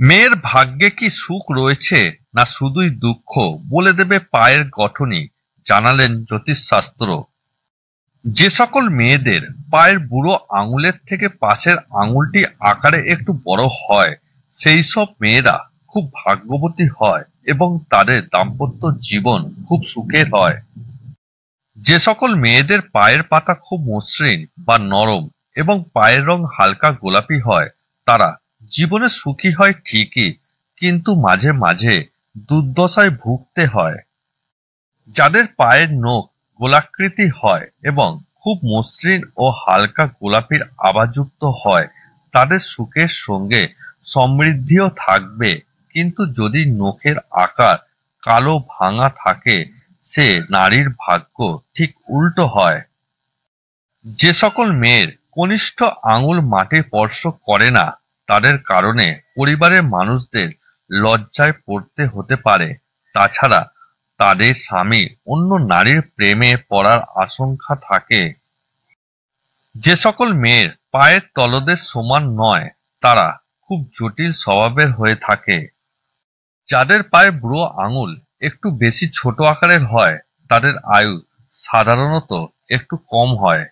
মেয়ের ভাগ্যে কি সুখ রয়েছে না শুধুই দুঃখ বলে দেবে পায়ের গঠনই, জানালেন জ্যোতিষশাস্ত্র। যে সকল মেয়েদের পায়ের বুড়ো আঙুলের থেকে পাশের আঙুলটি আকারে একটু বড় হয়, সেই সব মেয়েরা খুব ভাগ্যবতী হয় এবং তাদের দাম্পত্য জীবন খুব সুখের হয়। যে সকল মেয়েদের পায়ের পাতা খুব মসৃণ বা নরম এবং পায়ের রং হালকা গোলাপি হয়, তারা জীবনে সুখী হয় ঠিকই, কিন্তু মাঝে মাঝে দুর্দশায় ভুগতে হয়। যাদের পায়ের নখ গোলাকৃতি হয় এবং খুব মসৃণ ও হালকা গোলাপির আভাযুক্ত হয়, তাদের সুখের সঙ্গে সমৃদ্ধিও থাকবে। কিন্তু যদি নখের আকার কালো ভাঙা থাকে, সে নারীর ভাগ্য ঠিক উল্টো হয়। যে সকল মেয়ের কনিষ্ঠ আঙুল মাটি স্পর্শ করে না, তাদের কারণে পরিবারের মানুষদের লজ্জায় পড়তে হতে পারে। তাছাড়া তাদের স্বামী অন্য নারীর প্রেমে পড়ার আশঙ্কা থাকে। যে সকল মেয়ের পায়ের তলদেশ সমান নয়, তারা খুব জটিল স্বভাবের হয়ে থাকে। যাদের পায়ে বুড়ো আঙুল একটু বেশি ছোট আকারের হয়, তাদের আয়ু সাধারণত একটু কম হয়।